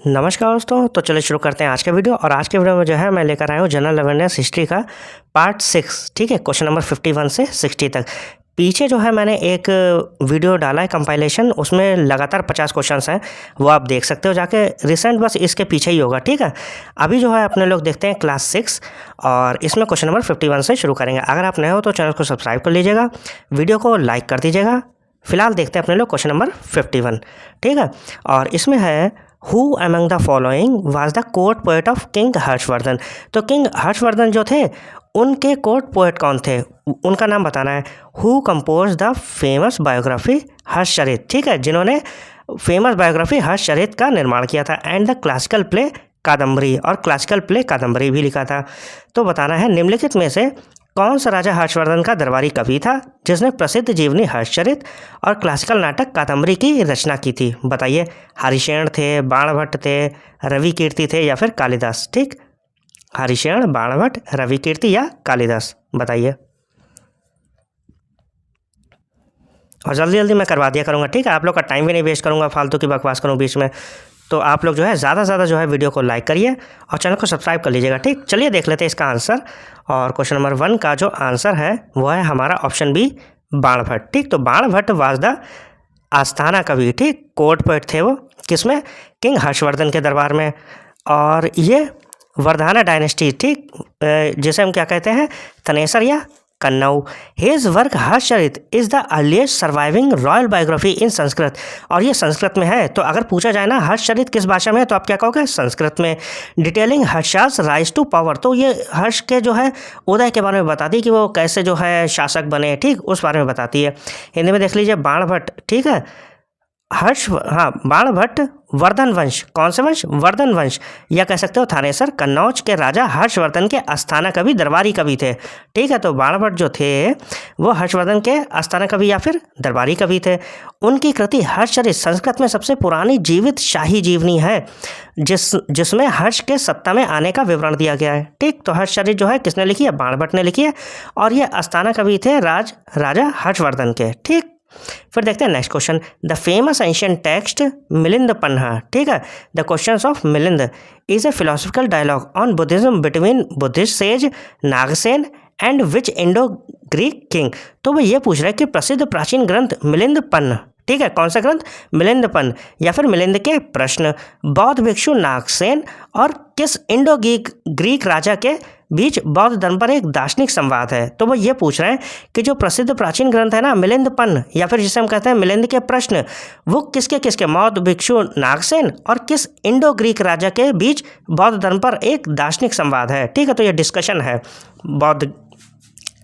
नमस्कार दोस्तों। तो चलिए शुरू करते हैं आज का वीडियो। और आज के वीडियो में जो है मैं लेकर आया हूँ जनरल अवेयरनेस हिस्ट्री का पार्ट 6। ठीक है, क्वेश्चन नंबर 51 से 60 तक। पीछे जो है मैंने एक वीडियो डाला है कंपाइलेशन, उसमें लगातार 50 क्वेश्चंस हैं, वो आप देख सकते हो जाके। रिसेंट बस इसके पीछे ही होगा। ठीक है, अभी जो है अपने लोग देखते हैं क्लास 6 और इसमें क्वेश्चन नंबर 51 से शुरू करेंगे। अगर आप नए हो तो चैनल को सब्सक्राइब कर लीजिएगा, वीडियो को लाइक कर दीजिएगा। फिलहाल देखते हैं अपने लोग क्वेश्चन नंबर 51। ठीक है, और इसमें है who among the following was the court poet of king Harshvardhan. तो किंग हर्षवर्धन जो थे उनके कोर्ट पोएट कौन थे, उनका नाम बताना है। Who compose the famous biography Harshacharita. ठीक है, जिन्होंने फेमस बायोग्राफी हर्षचरित का निर्माण किया था। And the classical play Kadambari, और क्लासिकल प्ले कादम्बरी भी लिखा था। तो बताना है निम्नलिखित में से कौन सा राजा हर्षवर्धन का दरबारी कवि था जिसने प्रसिद्ध जीवनी हर्षचरित और क्लासिकल नाटक कादम्बरी की रचना की थी। बताइए, हरिशेन थे, बाणभट्ट थे, रवि कीर्ति थे या फिर कालिदास। ठीक, हरिशेन, बाणभट्ट, रवि कीर्ति या कालिदास, बताइए। और जल्दी जल्दी मैं करवा दिया करूँगा। ठीक है, आप लोग का टाइम भी नहीं वेस्ट करूँगा, फालतू की बकवास करूँ बीच में। तो आप लोग जो है ज़्यादा से ज़्यादा जो है वीडियो को लाइक करिए और चैनल को सब्सक्राइब कर लीजिएगा। ठीक, चलिए देख लेते हैं इसका आंसर। और क्वेश्चन नंबर 1 का जो आंसर है वो है हमारा ऑप्शन बी, बाणभट्ट। ठीक, तो बाणभट्ट वाज द आस्थाना कवि। ठीक, कोर्ट पोएट थे वो, किसमें, किंग हर्षवर्धन के दरबार में। और ये वर्धाना डायनेस्टी, ठीक, जिसे हम क्या कहते हैं, तनेसर या Kannauj. His work Harshacharita is the earliest surviving royal biography in Sanskrit. और ये संस्कृत में है। तो अगर पूछा जाए ना हर्षचरित किस भाषा में है तो आप क्या कहोगे, संस्कृत में। डिटेलिंग हर्षास राइज टू पावर, तो ये हर्ष के जो है उदय के बारे में बताती है कि वो कैसे जो है शासक बने। ठीक, उस बारे में बताती है। हिंदी में देख लीजिए, बाणभट्ट। ठीक है, बाणभट्ट वर्धन वंश, कौन से वंश, वर्धन वंश, या कह सकते हो थानेसर कन्नौज के राजा हर्षवर्धन के आस्थाना कवि, दरबारी कवि थे। ठीक है, तो बाणभट्ट जो थे वो हर्षवर्धन के आस्थाना कवि या फिर दरबारी कवि थे। उनकी कृति हर्षचरित संस्कृत में सबसे पुरानी जीवित शाही जीवनी है जिसमें हर्ष के सत्ता में आने का विवरण दिया गया है। ठीक, तो हर्षचरित जो है किसने लिखी है, बाणभट्ट ने लिखी है। और ये आस्थाना कवि थे राजा हर्षवर्धन के। ठीक, फिर देखते हैं next question. The famous ancient text Milinda Panha. ठीक है, the questions of Milinda is a philosophical dialogue on Buddhism between Buddhist sage Nagasena and which Indo Greek king. तो वो ये पूछ रहा है कि प्रसिद्ध प्राचीन ग्रंथ मिलिंद पन्न, ठीक है, कौन सा ग्रंथ, मिलिंद पन्न या फिर मिलिंद के प्रश्न, बौद्ध भिक्षु नागसेन और किस इंडो ग्रीक राजा के बीच बौद्ध धर्म पर एक दार्शनिक संवाद है। तो वो ये पूछ रहे हैं कि जो प्रसिद्ध प्राचीन ग्रंथ है ना मिलिंद पन्न या फिर जिसे हम कहते हैं मिलिंद के प्रश्न, वो किसके बौद्ध भिक्षु नागसेन और किस इंडो ग्रीक राजा के बीच बौद्ध धर्म पर एक दार्शनिक संवाद है। ठीक है, तो ये डिस्कशन है बौद्ध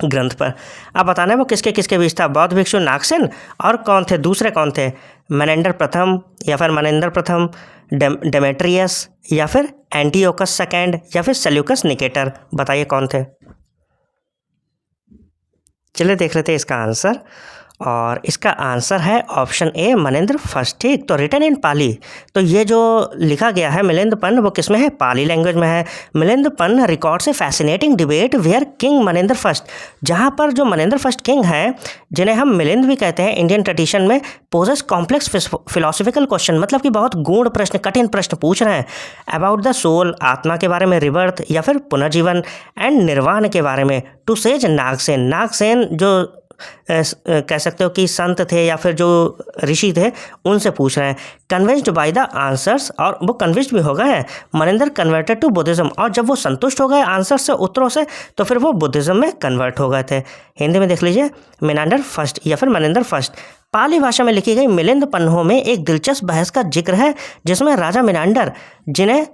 ग्रंथ पर। अब बताना है वो किसके बीच था, बौद्ध भिक्षु नागसेन और कौन थे, दूसरे कौन थे, मेनेंडर प्रथम या फिर मनेंद्र प्रथम, डेमेट्रियस या फिर एंटीओकस सेकेंड या फिर सेल्यूकस निकेटर। बताइए कौन थे। चलिए देख लेते हैं इसका आंसर। और इसका आंसर है ऑप्शन ए, मनेंद्र फर्स्ट। ठीक, तो रिटन इन पाली, तो ये जो लिखा गया है मिलिंद पन्न वो किस में है, पाली लैंग्वेज में है। Milinda Panha records a fascinating debate where king Menander first, जहाँ पर जो मनेंद्र फर्स्ट किंग हैं जिन्हें हम मिलिंद भी कहते हैं इंडियन ट्रेडिशन में, पोजेस कॉम्प्लेक्स फिलोसॉफिकल क्वेश्चन, मतलब कि बहुत गूढ़ प्रश्न, कठिन प्रश्न पूछ रहे हैं अबाउट द सोल, आत्मा के बारे में, रिबर्थ या फिर पुनर्जीवन, एंड निर्वाण के बारे में। टू सेज नागसेन जो कह सकते हो कि संत थे या फिर जो ऋषि थे, उनसे पूछ रहे हैं। कन्विंस्ड बाय द आंसर्स, और वो कन्विंस्ड भी हो गए हैं। मनेंद्र कन्वर्टेड टू बुद्धिज्म, और जब वो संतुष्ट हो गए आंसर से, उत्तरों से, तो फिर वो बुद्धिज्म में कन्वर्ट हो गए थे। हिंदी में देख लीजिए, मेनांडर फर्स्ट या फिर मनेंद्र फर्स्ट। पाली भाषा में लिखी गई मिलिंद पन्हों में एक दिलचस्प बहस का जिक्र है जिसमें राजा मेनांडर, जिन्हें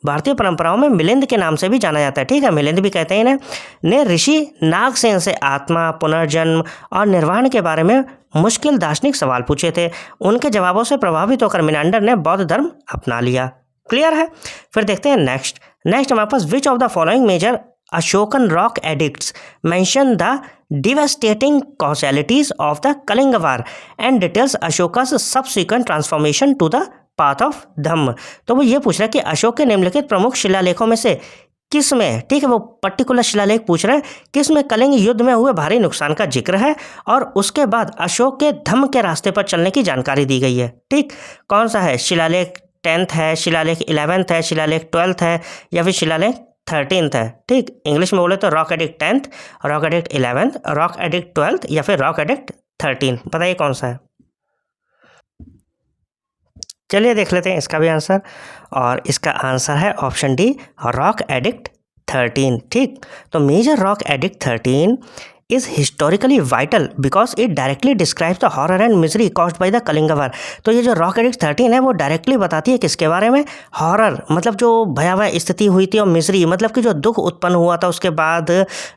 भारतीय परंपराओं में मिलिंद के नाम से भी जाना जाता है, ठीक है, मिलिंद भी कहते हैं इन्हें, ने ऋषि नागसेन से आत्मा, पुनर्जन्म और निर्वाण के बारे में मुश्किल दार्शनिक सवाल पूछे थे। उनके जवाबों से प्रभावित होकर मिनांडर ने बौद्ध धर्म अपना लिया। क्लियर है। फिर देखते हैं नेक्स्ट हमारे पास, which of the following major Ashokan rock edicts mention the devastating causalities of the Kalinga War and details Ashoka's subsequent transformation to the path of धम्म। तो वो ये पूछ रहा है कि अशोक के निम्नलिखित प्रमुख शिलालेखों में से किस में, ठीक है, वो पर्टिकुलर शिलालेख पूछ रहे हैं किस में कलिंग युद्ध में हुए भारी नुकसान का जिक्र है और उसके बाद अशोक के धम्म के रास्ते पर चलने की जानकारी दी गई है। ठीक, कौन सा है शिलालेख, 10th है, शिलालेख 11th है, शिलालेख 12th है, या फिर शिलालेख 13th है। ठीक, इंग्लिश में बोले तो rock edict 10th, rock edict 11th, rock edict 12th या फिर रॉक एडिक्ट 13। बताइए कौन सा है। चलिए देख लेते हैं इसका भी आंसर, और इसका आंसर है ऑप्शन डी, रॉक एडिक्ट 13। ठीक, तो major rock edict 13 is historically vital because it directly describes the horror and misery caused by the Kalinga war. तो ये जो रॉक एडिक्ट 13 है वो डायरेक्टली बताती है किसके बारे में, हॉरर मतलब जो भयावह स्थिति हुई थी, और मिजरी मतलब कि जो दुख उत्पन्न हुआ था उसके बाद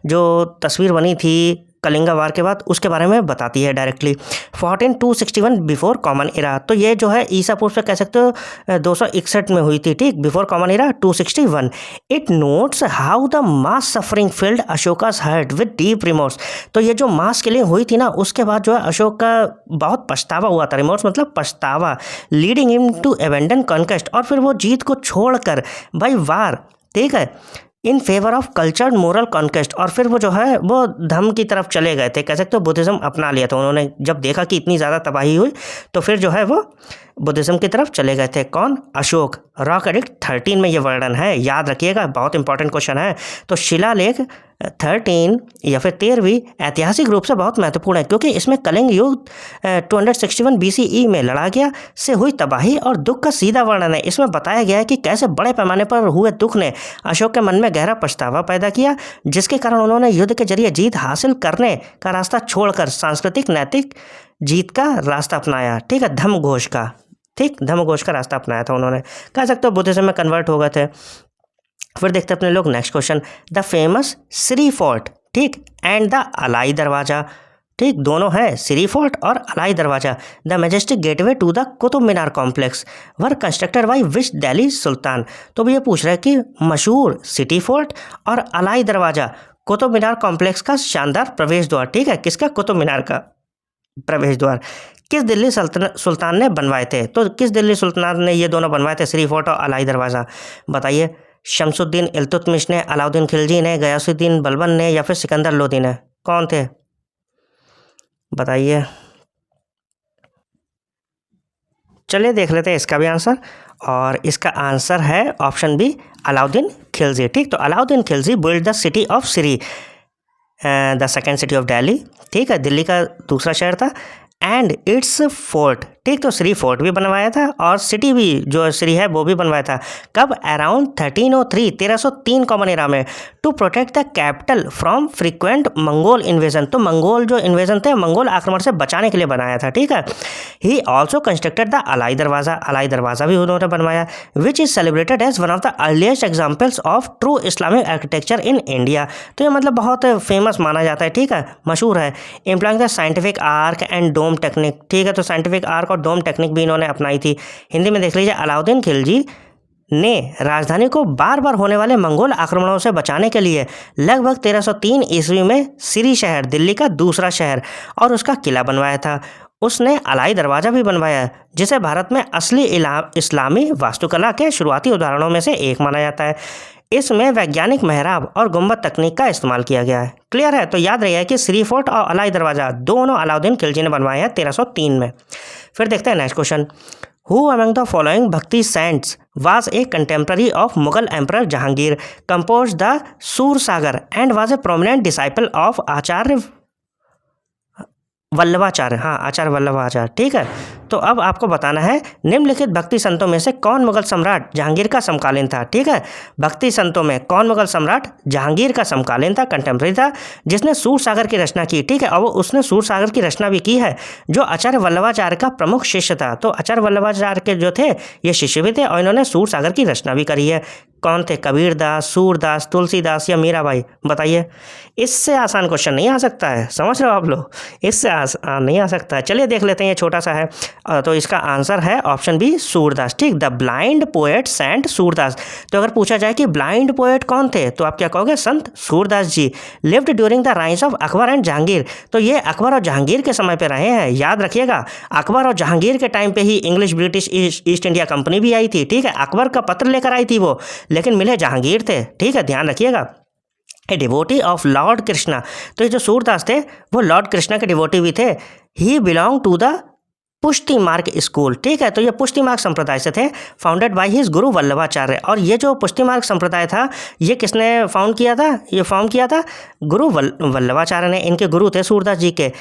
जो तस्वीर बनी थी कलिंगा वार के बाद, उसके बारे में बताती है डायरेक्टली। 1461 बिफोर कॉमन इरा, तो ये जो है ईसा पूर्व से कह सकते हो 261 में हुई थी। ठीक, before common era 261। It notes how the mass suffering filled Ashoka's heart with deep remorse. तो ये जो मास किलिंग हुई थी ना, उसके बाद जो है अशोक का बहुत पछतावा हुआ था। रिमोर्स मतलब पछतावा, leading him to abandon conquest, और फिर वो जीत को छोड़कर भाई वार, ठीक है, in favour of cultured moral conquest, और फिर वो जो है वो धर्म की तरफ चले गए थे, कह सकते हो बुद्धिज़्म अपना लिया था उन्होंने। जब देखा कि इतनी ज़्यादा तबाही हुई तो फिर जो है वो बुद्धिज़्म की तरफ चले गए थे। कौन? अशोक। रॉक एडिक्ट 13 में ये वर्णन है, याद रखिएगा, बहुत इंपॉर्टेंट क्वेश्चन है। तो शिलालेख 13 या फिर 13वीं ऐतिहासिक रूप से बहुत महत्वपूर्ण है, क्योंकि इसमें कलिंग युद्ध 261 BCE में लड़ा गया से हुई तबाही और दुख का सीधा वर्णन है। इसमें बताया गया है कि कैसे बड़े पैमाने पर हुए दुख ने अशोक के मन में गहरा पछतावा पैदा किया, जिसके कारण उन्होंने युद्ध के जरिए जीत हासिल करने का रास्ता छोड़कर सांस्कृतिक नैतिक जीत का रास्ता अपनाया। ठीक है, धर्म घोष का, ठीक, धर्म घोष का रास्ता अपनाया था उन्होंने, कह सकते हो बुद्धिज्म में कन्वर्ट हो गए थे। फिर देखते हैं अपने लोग next question, the famous Siri fort, ठीक, एंड द अलाई दरवाजा, ठीक, दोनों है, श्री फोर्ट और Alai Darwaza. The majestic gateway to the Qutub Minar complex were constructed by which Delhi Sultan. तो भी ये पूछ रहा है कि मशहूर सिटी फोर्ट और अलाई दरवाजा कुतुब मीनार कॉम्प्लेक्स का शानदार प्रवेश द्वार, ठीक है, किसका? कुतुब मीनार का प्रवेश द्वार किस दिल्ली सुल्तान ने बनवाए थे? तो किस दिल्ली सुल्तान ने ये दोनों बनवाए थे, श्री फोर्ट और अलाई दरवाज़ा? बताइए। शमसुद्दीन इल्तुतमिश ने, अलाउद्दीन खिलजी ने, गयासुद्दीन बलबन ने, या फिर सिकंदर लोदी ने? कौन थे? बताइए। चलिए देख लेते हैं इसका भी आंसर, और इसका आंसर है ऑप्शन बी, अलाउद्दीन खिलजी। ठीक, तो Alauddin Khilji build the city of Shri, the second city of Delhi, ठीक है, दिल्ली का दूसरा शहर था, एंड इट्स फोर्ट, ठीक, तो श्री फोर्ट भी बनवाया था और सिटी भी जो श्री है वो भी बनवाया था। कब? अराउंड 1303, 1303 कॉमन एरा में, to protect the capital from frequent Mongol invasion. तो मंगोल जो इन्वेजन थे, मंगोल आक्रमण से बचाने के लिए बनाया था, ठीक है। He also constructed the Alai Darwaza, Alai Darwaza भी उन्होंने बनवाया, which is celebrated as one of the earliest examples of true Islamic architecture in India. तो ये मतलब बहुत फेमस माना जाता है, ठीक है, मशहूर है। Employing the scientific arch and dome technique, ठीक है, तो साइंटिफिक आर्क और डोम टेक्निक भी इन्होंने अपनाई थी। हिंदी में देख लीजिए, अलाउद्दीन खिलजी ने राजधानी को बार बार होने वाले मंगोल आक्रमणों से बचाने के लिए लगभग 1303 ईस्वी में श्री शहर, दिल्ली का दूसरा शहर, और उसका किला बनवाया था। उसने अलाई दरवाज़ा भी बनवाया, जिसे भारत में असली इस्लामी वास्तुकला के शुरुआती उदाहरणों में से एक माना जाता है। इसमें वैज्ञानिक मेहराब और गुंबद तकनीक का इस्तेमाल किया गया है। क्लियर है? तो याद रहिए कि श्री फोर्ट और अलाई दरवाज़ा दोनों अलाउद्दीन खिलजी ने बनवाए हैं 1303 में। फिर देखते हैं next question, who among the following भक्ति cents was a contemporary of Mughal Emperor Jahangir, composed the Sursagar and was a prominent disciple of आचार्य वल्लभाचार्य, हाँ, आचार्य वल्लभाचार्य, ठीक है। तो अब आपको बताना है निम्नलिखित भक्ति संतों में से कौन मुगल सम्राट जहांगीर का समकालीन था, ठीक है। भक्ति संतों में कौन मुगल सम्राट जहांगीर का समकालीन था, कंटेम्प्रेरी था, जिसने सूरसागर की रचना की, ठीक है, और उसने सूरसागर की रचना भी की है, जो आचार्य वल्लभाचार्य का प्रमुख शिष्य था। तो आचार्य वल्लभाचार्य के जो थे ये शिष्य भी थे, और इन्होंने सूरसागर की रचना भी करी है। कौन थे? कबीरदास, सूरदास, तुलसीदास या मीराबाई? बताइए। इससे आसान क्वेश्चन नहीं आ सकता है, समझ रहे हो आप लोग, इससे आसान नहीं आ सकता है। चलिए देख लेते हैं, ये छोटा सा है। तो इसका आंसर है ऑप्शन बी, सूरदास, ठीक, the blind poet saint Surdas. तो अगर पूछा जाए कि ब्लाइंड पोएट कौन थे, तो आप क्या कहोगे? Sant Surdas ji. Lived during the rise of Akbar and Jahangir, तो ये अकबर और जहांगीर के समय पे रहे हैं। याद रखिएगा, अकबर और जहांगीर के टाइम पे ही English British East India company भी आई थी, ठीक है, अकबर का पत्र लेकर आई थी वो, लेकिन मिले जहांगीर थे, ठीक है, ध्यान रखिएगा। A devotee of Lord Krishna, तो ये जो सूरदास थे वो लॉर्ड कृष्णा के डिवोटी भी थे। ही बिलोंग टू द पुष्टि मार्ग स्कूल। ठीक है, तो ये पुष्टि मार्ग संप्रदाय से थे, फाउंडेड बाय हिज गुरु वल्लभाचार्य। और ये जो पुष्टि मार्ग संप्रदाय था ये किसने फाउंड किया था? ये फॉर्म किया था गुरु वल्लभाचार्य ने। इनके गुरु थे सूरदास जी के।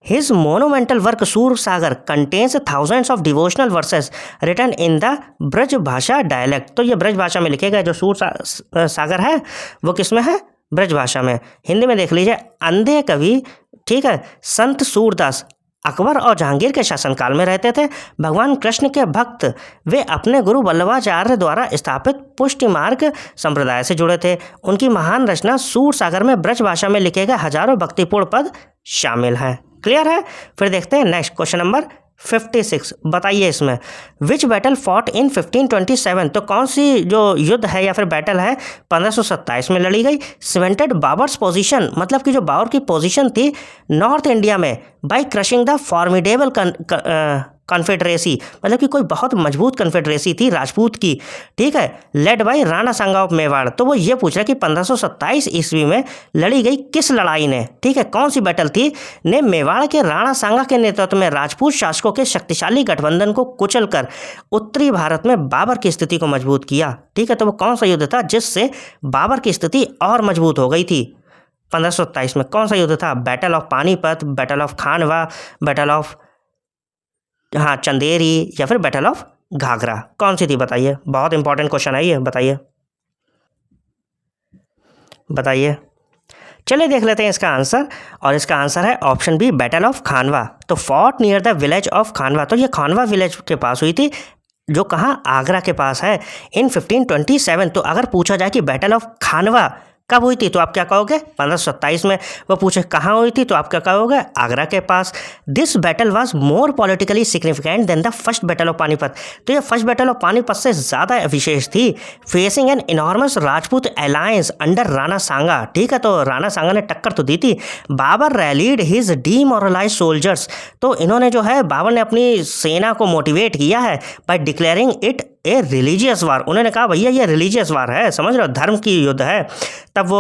His monumental work Sur Sagar contains thousands of devotional verses written in the Braj Bhasha dialect. तो ये ब्रज भाषा में लिखे गए। जो सूर सागर है वो किस में है? ब्रज भाषा में। हिंदी में देख लीजिए, अंधे कवि, ठीक है, संत सूरदास अकबर और जहांगीर के शासनकाल में रहते थे। भगवान कृष्ण के भक्त, वे अपने गुरु वल्लभाचार्य द्वारा स्थापित पुष्टि मार्ग संप्रदाय से जुड़े थे। उनकी महान रचना सूर सागर में ब्रज भाषा में लिखे गए हजारों भक्तिपूर्ण पद शामिल हैं। क्लियर है? फिर देखते हैं नेक्स्ट क्वेश्चन नंबर 56। बताइए इसमें विच बैटल फॉट इन 1527। तो कौन सी जो युद्ध है या फिर बैटल है 1527 में लड़ी गई? सीमेंटेड बाबर्स पोजीशन, मतलब कि जो बाबर की पोजीशन थी नॉर्थ इंडिया में, by crushing the formidable confederacy, मतलब कि कोई बहुत मजबूत कन्फेडरेसी थी राजपूत की, ठीक है, led by Rana Sanga of Mewar. तो वो ये पूछ रहा है कि 1527 ईस्वी में लड़ी गई किस लड़ाई ने, ठीक है, कौन सी बैटल थी ने मेवाड़ के राणा सांगा के नेतृत्व में राजपूत शासकों के शक्तिशाली गठबंधन को कुचलकर उत्तरी भारत में बाबर की स्थिति को मजबूत किया। ठीक है, तो वो कौन सा युद्ध था जिससे बाबर की स्थिति और मजबूत हो गई थी 1527 में? कौन सा युद्ध था? Battle of Panipat, battle of Khanwa, battle of Chanderi, या फिर बैटल ऑफ घाघरा? कौन सी थी बताइए? बहुत इंपॉर्टेंट क्वेश्चन है ये, बताइए बताइए। चलिए देख लेते हैं इसका आंसर, और इसका आंसर है option B, battle of Khanwa. तो fought near the village of Khanwa, तो ये खानवा विलेज के पास हुई थी, जो कहाँ? आगरा के पास है, इन 1527। तो अगर पूछा जाए कि बैटल ऑफ खानवा कब हुई थी तो आप क्या कहोगे? 1527 में। वो पूछे कहाँ हुई थी तो आप क्या कहोगे? आगरा के पास। This battle was more politically significant than the first battle of Panipat. तो ये फर्स्ट बैटल ऑफ पानीपत से ज़्यादा विशेष थी। Facing an enormous Rajput alliance under Rana Sanga. ठीक है, तो राणा सांगा ने टक्कर तो दी थी। Babur rallied his demoralise soldiers. तो इन्होंने जो है, बाबर ने अपनी सेना को मोटिवेट किया है by declaring it a religious war. उन्होंने कहा भैया ये रिलीजियस वार है, समझ रहे हो, धर्म की युद्ध है। तब वो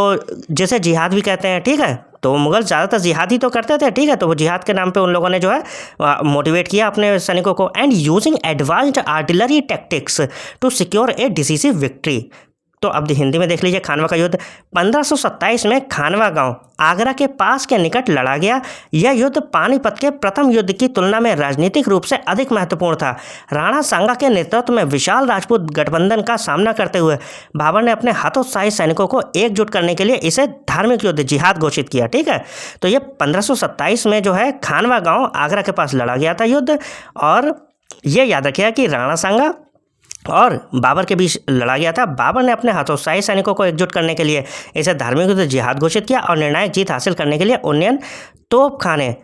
जैसे जिहाद भी कहते हैं, ठीक है, तो मुगल ज़्यादातर जिहाद ही तो करते थे। ठीक है, तो वो जिहाद के नाम पे उन लोगों ने जो है मोटिवेट किया अपने सैनिकों को। And using advanced artillery tactics to secure a decisive victory. तो अब हिंदी में देख लीजिए, खानवा का युद्ध 1527 में खानवा गांव आगरा के पास के निकट लड़ा गया। यह युद्ध पानीपत के प्रथम युद्ध की तुलना में राजनीतिक रूप से अधिक महत्वपूर्ण था। राणा सांगा के नेतृत्व में विशाल राजपूत गठबंधन का सामना करते हुए बाबर ने अपने हतोत्साही सैनिकों को एकजुट करने के लिए इसे धार्मिक युद्ध जिहाद घोषित किया। ठीक है, तो ये 1527 में जो है खानवा गाँव आगरा के पास लड़ा गया था युद्ध। और ये याद रखिएगा कि राणा सांगा और बाबर के बीच लड़ा गया था। बाबर ने अपने हतोत्साही सैनिकों को एकजुट करने के लिए इसे धार्मिक युद्ध जिहाद घोषित किया और निर्णायक जीत हासिल करने के लिए उन्नयन तोपखाने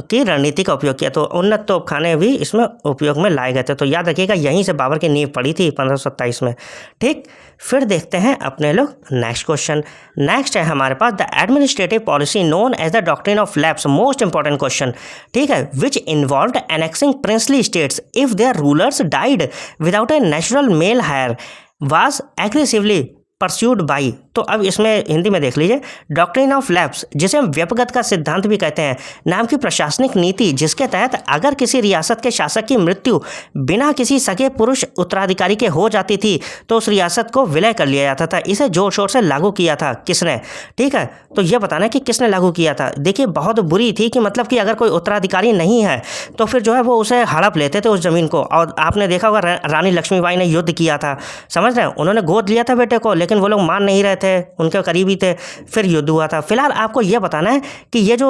की रणनीति का उपयोग किया। तो उन्नत तोपखाने भी इसमें उपयोग में लाए गए थे। तो याद रखिएगा यहीं से बाबर की नींव पड़ी थी 1527 में। ठीक, फिर देखते हैं अपने लोग नेक्स्ट क्वेश्चन। नेक्स्ट है हमारे पास the administrative policy known as the doctrine of lapse. Most important question, ठीक है, which involved annexing princely states if their rulers died without a natural male heir was aggressively pursued by. तो अब इसमें हिंदी में देख लीजिए, डॉक्ट्रिन ऑफ लैप्स, जिसे हम व्यपगत का सिद्धांत भी कहते हैं, नाम की प्रशासनिक नीति जिसके तहत अगर किसी रियासत के शासक की मृत्यु बिना किसी सगे पुरुष उत्तराधिकारी के हो जाती थी तो उस रियासत को विलय कर लिया जाता था। इसे जोर शोर से लागू किया था किसने? ठीक है, तो यह बताना है कि किसने लागू किया था। देखिए बहुत बुरी थी कि मतलब कि अगर कोई उत्तराधिकारी नहीं है तो फिर जो है वो उसे हड़प लेते थे उस जमीन को। और आपने देखा होगा रानी लक्ष्मीबाई ने युद्ध किया था, समझ रहे हैं, उन्होंने गोद लिया था बेटे को, लेकिन वो लोग मान नहीं रहे थे, उनके करीबी थे, फिर युद्ध हुआ था। फिलहाल आपको यह बताना है कि ये जो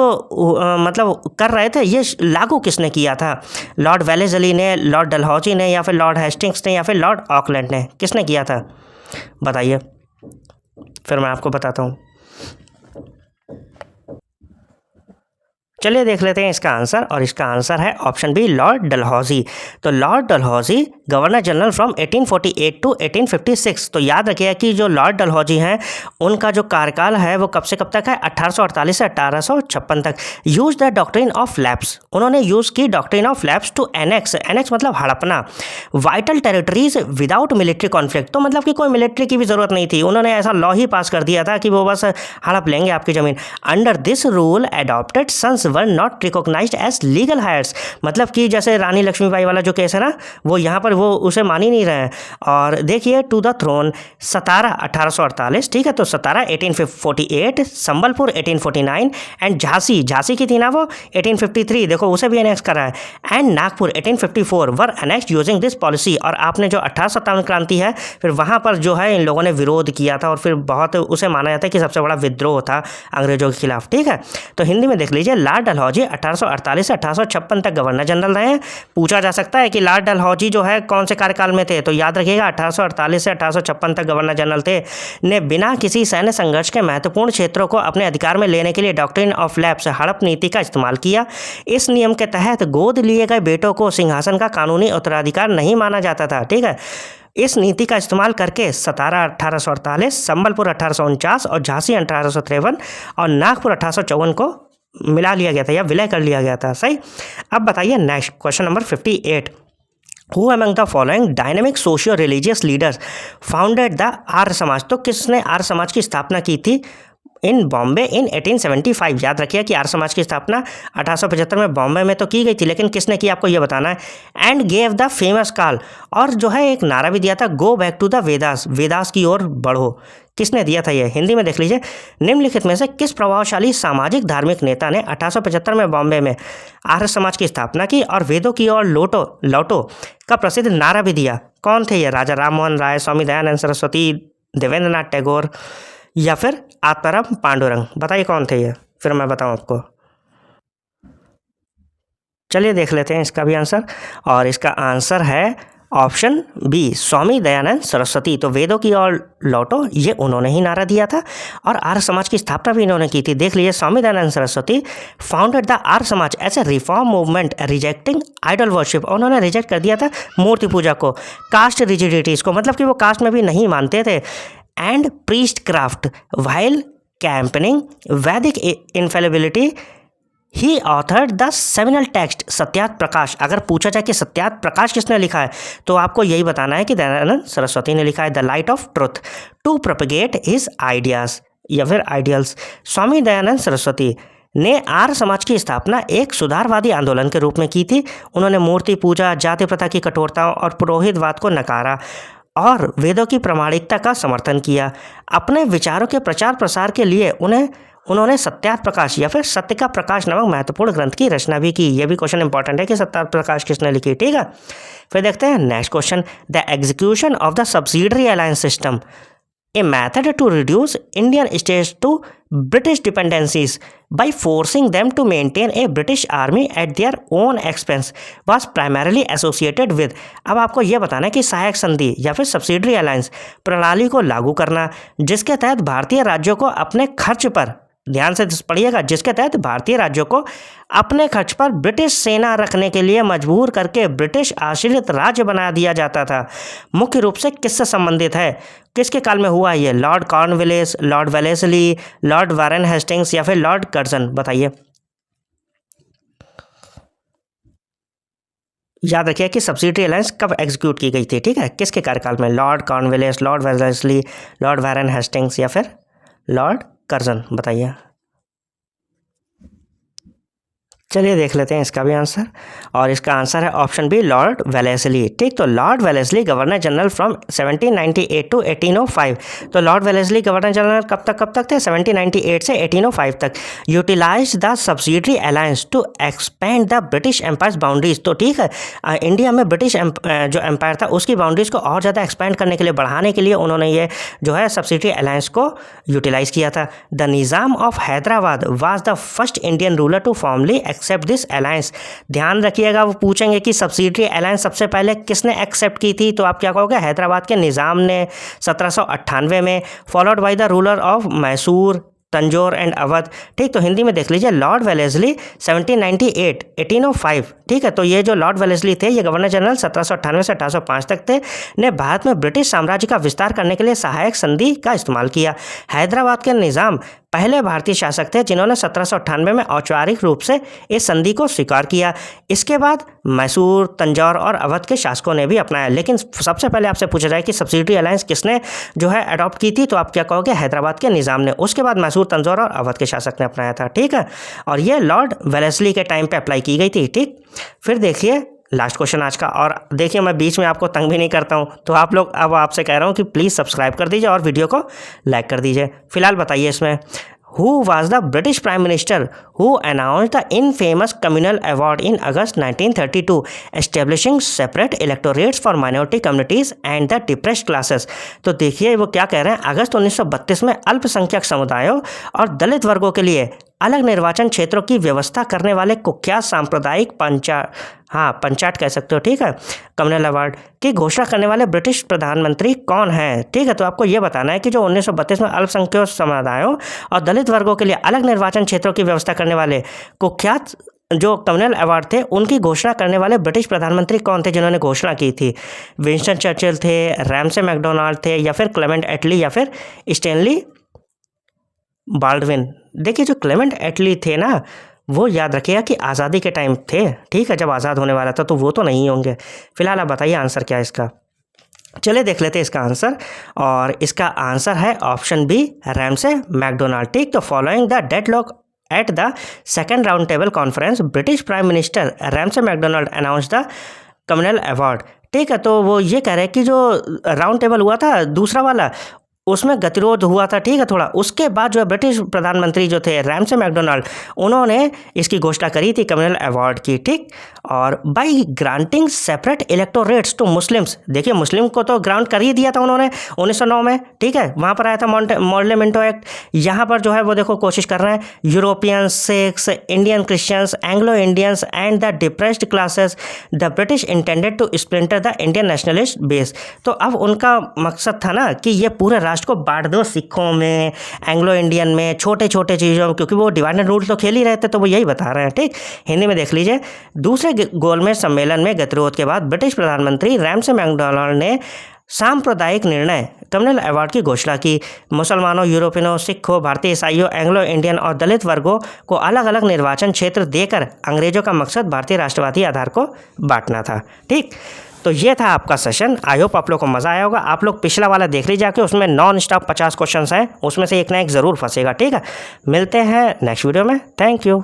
मतलब कर रहे थे ये लागू किसने किया था? लॉर्ड वेलेस्ली ने, लॉर्ड डलहौजी ने, या फिर लॉर्ड हेस्टिंग्स ने, या फिर लॉर्ड ऑकलैंड ने? किसने किया था बताइए, फिर मैं आपको बताता हूँ। चलिए देख लेते हैं इसका आंसर, और इसका आंसर है ऑप्शन बी, लॉर्ड डलहौजी। तो Lord Dalhousie governor general from 1848 to 1856। तो याद रखिएगा कि जो लॉर्ड डलहौजी हैं उनका जो कार्यकाल है वो कब से कब तक है? 1848 से 1856 तक। Use the doctrine of lapse, उन्होंने यूज़ की doctrine of lapse to annex, annex मतलब हड़पना, vital territories without military conflict. तो मतलब कि कोई मिलिट्री की भी ज़रूरत नहीं थी, उन्होंने ऐसा लॉ ही पास कर दिया था कि वो बस हड़प लेंगे आपकी ज़मीन। Under this rule adopted sons were not recognised as legal heirs, मतलब कि जैसे रानी लक्ष्मीबाई वाला जो केस है ना, वो यहाँ पर वो उसे मान ही नहीं रहे हैं। और देखिए टू द थ्रोन सतारा 1848, ठीक है, तो सतारा 1848, संबलपुर 1849 एंड झांसी की थी ना वो 1853, देखो उसे भी एनेक्स करा है, and Nagpur 1854 were annex using this policy. और आपने जो 1857 क्रांति है, फिर वहाँ पर जो है इन लोगों ने विरोध किया था और फिर बहुत उसे माना जाता है कि सबसे बड़ा विद्रोह था अंग्रेजों के खिलाफ, ठीक है। तो हिंदी में देख लीजिए, लॉर्ड डलहौजी 1848 से 1856 तक गवर्नर जनरल रहे हैं। पूछा जा सकता है कि लॉर्ड डलहौजी जो है कौन से कार्यकाल में थे, तो याद रखिएगा 1848 से 1856 तक गवर्नर जनरल थे। ने बिना किसी सैन्य संघर्ष के महत्वपूर्ण क्षेत्रों को अपने अधिकार में लेने के लिए डॉक्ट्रिन ऑफ लैप्स हड़प नीति का इस्तेमाल किया। इस नियम के तहत गोद लिए गए बेटों को सिंहासन का कानूनी उत्तराधिकार नहीं माना जाता था, ठीक है। इस नीति का इस्तेमाल करके सतारा 1848, संबलपुर 1849 और झांसी 1853 और नागपुर 1854 को मिला लिया गया था या विलय कर लिया गया था, सही। अब बताइए next question number 58, who among the following dynamic socio religious leaders founded the Arya Samaj. तो किसने आर्य समाज की स्थापना की थी इन बॉम्बे इन 1875। याद रखिए कि आर्य समाज की स्थापना 1875 में बॉम्बे में तो की गई थी, लेकिन किसने की आपको ये बताना है। And gave the famous call, और जो है एक नारा भी दिया था, go back to the Vedas, Vedas की ओर बढ़ो। किसने दिया था ये, हिंदी में देख लीजिए, निम्नलिखित में से किस प्रभावशाली सामाजिक धार्मिक नेता ने 1875 में बॉम्बे में आर्य समाज की स्थापना की और वेदों की ओर लौटो का प्रसिद्ध नारा भी दिया। कौन थे ये, राजा राम मोहन राय, स्वामी दयानंद सरस्वती, देवेंद्रनाथ टैगोर या फिर आत्माराम पांडुरंग, बताइए कौन थे ये, फिर मैं बताऊं आपको। चलिए देख लेते हैं इसका भी आंसर, और इसका आंसर है ऑप्शन बी, स्वामी दयानंद सरस्वती। तो वेदों की ओर लौटो ये उन्होंने ही नारा दिया था और आर्य समाज की स्थापना भी इन्होंने की थी। देख लीजिए, Swami Dayanand Saraswati founded the Arya Samaj as a reform movement rejecting idol worship. उन्होंने रिजेक्ट कर दिया था मूर्ति पूजा को, कास्ट रिजिडिटीज़ को, मतलब कि वो कास्ट में भी नहीं मानते थे, and priestcraft while campaigning Vedic infallibility. He authored the seminal text Satyarth Prakash. अगर पूछा जाए कि सत्यार्थ प्रकाश किसने लिखा है, तो आपको यही बताना है कि दयानंद सरस्वती ने लिखा है, the light of truth to propagate his ideas या फिर आइडियल्स। स्वामी दयानंद सरस्वती ने आर्य समाज की स्थापना एक सुधारवादी आंदोलन के रूप में की थी। उन्होंने मूर्ति पूजा, जाति प्रथा की कठोरताओं और पुरोहितवाद को नकारा और वेदों की प्रामाणिकता का समर्थन किया। अपने विचारों के प्रचार प्रसार के लिए उन्होंने सत्यार्थ प्रकाश या फिर सत्य का प्रकाश नामक महत्वपूर्ण ग्रंथ की रचना भी की। यह भी क्वेश्चन इंपॉर्टेंट है कि सत्यार्थ प्रकाश किसने लिखी, ठीक है। फिर देखते हैं next question, the execution of the subsidiary alliance system, a method to reduce Indian states to British dependencies by forcing them to maintain a British army at their own expense was primarily associated with। अब आपको यह बताना है कि सहायक संधि या फिर सब्सिडरी अलायंस प्रणाली को लागू करना, जिसके तहत भारतीय राज्यों को अपने खर्च पर, ध्यान से पढ़िएगा, जिसके तहत भारतीय राज्यों को अपने खर्च पर ब्रिटिश सेना रखने के लिए मजबूर करके ब्रिटिश आश्रित राज्य बना दिया जाता था। मुख्य रूप से किससे संबंधित है, किसके काल में हुआ ये, Lord Cornwallis, Lord Wellesley, Lord Warren Hastings या फिर लॉर्ड कर्जन, बताइए। याद रखिए कि सब्सिडरी अलायंस कब एग्जीक्यूट की गई थी, ठीक है, किसके कार्यकाल में, Lord Cornwallis, Lord Wellesley, Lord Warren Hastings या फिर लॉर्ड कर्जन, बताइए। चलिए देख लेते हैं इसका भी आंसर, और इसका आंसर है ऑप्शन बी, लॉर्ड वेलेस्ली, ठीक। तो lord Wellesley governor general from 1798 to 1805। तो लॉर्ड वेलेस्ली गवर्नर जनरल कब तक थे, 1798 से 1805 तक। Utilise the subsidiary alliance to expand the British empire boundaries. तो ठीक है, इंडिया में ब्रिटिश जो एम्पायर था उसकी बाउंड्रीज को और ज़्यादा एक्सपेंड करने के लिए, बढ़ाने के लिए उन्होंने ये जो है सब्सिडरी अलायंस को यूटिलाइज किया था। The Nizam of Hyderabad was the first Indian ruler to formally accept this alliance. ध्यान रखिएगा, वो पूछेंगे कि सब्सिडरी अलायंस सबसे पहले किसने एक्सेप्ट की थी, तो आप क्या कहोगे, हैदराबाद के निज़ाम ने 1798 में, followed by the ruler of Mysore, Tanjore and Awadh, ठीक। तो हिंदी में देख लीजिए, लॉर्ड वेलेस्ली 1798 1805, ठीक है। तो ये जो लॉर्ड वेलेस्ली थे, ये गवर्नर जनरल 1798 से 1805 तक थे, ने भारत में ब्रिटिश साम्राज्य का विस्तार करने के लिए सहायक संधि का इस्तेमाल किया। हैदराबाद के निज़ाम पहले भारतीय शासक थे जिन्होंने 1798 में औपचारिक रूप से इस संधि को स्वीकार किया। इसके बाद मैसूर, तंजौर और अवध के शासकों ने भी अपनाया। लेकिन सबसे पहले आपसे पूछा जाए कि सब्सिडी अलायंस किसने जो है अडॉप्ट की थी, तो आप क्या कहोगे? हैदराबाद के निज़ाम ने। उसके बाद मैसूर, तंजौर और अवध के शासक ने अपनाया था। ठीक है, और ये लॉर्ड वेलेस्ली के टाइम पे अप्लाई की गई थी। ठीक, फिर देखिए लास्ट क्वेश्चन आज का। और देखिए मैं बीच में आपको तंग भी नहीं करता हूँ, तो आप लोग, अब आपसे कह रहा हूँ कि प्लीज़ सब्सक्राइब कर दीजिए और वीडियो को लाइक कर दीजिए। फिलहाल बताइए इसमें, Who was the British Prime Minister who announced the infamous Communal Award in August 1932, establishing separate electorates for minority communities and the depressed classes? तो देखिए वो क्या कह रहे हैं, अगस्त 1932 में अल्पसंख्यक समुदायों और दलित वर्गों के लिए अलग निर्वाचन क्षेत्रों की व्यवस्था करने वाले कुख्यात सांप्रदायिक पंचायत कह सकते हो, ठीक है, कम्युनल अवार्ड की घोषणा करने वाले ब्रिटिश प्रधानमंत्री कौन हैं? ठीक है, तो आपको ये बताना है कि जो 1932 में अल्पसंख्यक समुदायों और दलित वर्गों के लिए अलग निर्वाचन क्षेत्रों की व्यवस्था करने वाले कुख्यात जो कम्युनल अवार्ड थे, उनकी घोषणा करने वाले ब्रिटिश प्रधानमंत्री कौन थे जिन्होंने घोषणा की थी? विंस्टन चर्चिल थे, रैमसे मैकडोनाल्ड थे, या फिर क्लेमेंट एटली, या फिर स्टैनली बाल्डविन? देखिए जो क्लेमेंट एटली थे ना, वो याद रखिएगा कि आज़ादी के टाइम थे, ठीक है, जब आज़ाद होने वाला था, तो वो तो नहीं होंगे। फिलहाल आप बताइए आंसर क्या है इसका। चलिए देख लेते हैं इसका आंसर, और इसका आंसर है ऑप्शन बी, रैमसे मैकडोनाल्ड। ठीक, तो following the deadlock at the second round table conference, British prime minister Ramsay MacDonald announce the communal award. ठीक है, तो वो ये कह रहे हैं कि जो राउंड टेबल हुआ था दूसरा वाला, उसमें गतिरोध हुआ था, ठीक है, थोड़ा। उसके बाद जो है ब्रिटिश प्रधानमंत्री जो थे रैमसे मैकडोनाल्ड, उन्होंने इसकी घोषणा करी थी कम्युनल अवार्ड की। ठीक, और by granting separate electorates to Muslims, देखिए मुस्लिम को तो ग्रांट कर ही दिया था उन्होंने 1909 में, ठीक है, वहाँ पर आया था मॉडलेमेंटो एक्ट। यहाँ पर जो है वो देखो कोशिश कर रहे हैं, Europeans, Sikhs, Indian Christians, Anglo Indians and the depressed classes, the British intended to splinter the Indian nationalist base. तो अब उनका मकसद था ना कि ये पूरे राष्ट्र को बांट दो, सिखों में, एंग्लो इंडियन में, छोटे छोटे चीज़ों में, क्योंकि वो डिवाइड एंड रूल तो खेल ही रहे थे, तो वो यही बता रहे हैं। ठीक, हिंदी में देख लीजिए। दूसरे गोलमेज सम्मेलन में गतिरोध के बाद ब्रिटिश प्रधानमंत्री रैमसे मैकडोनाल्ड ने सांप्रदायिक निर्णय कम्युनल अवार्ड की घोषणा की। मुसलमानों, यूरोपियनों, सिखों, भारतीय ईसाइयों, एंग्लो इंडियन और दलित वर्गों को अलग अलग निर्वाचन क्षेत्र देकर अंग्रेजों का मकसद भारतीय राष्ट्रवादी आधार को बांटना था। ठीक, तो ये था आपका सेशन। आई होप आप लोग को मज़ा आया होगा। आप लोग पिछला वाला देख लीजिए जाके, उसमें नॉन स्टॉप 50 क्वेश्चन हैं, उसमें से एक ना एक ज़रूर फंसेगा। ठीक है, मिलते हैं नेक्स्ट वीडियो में। Thank you.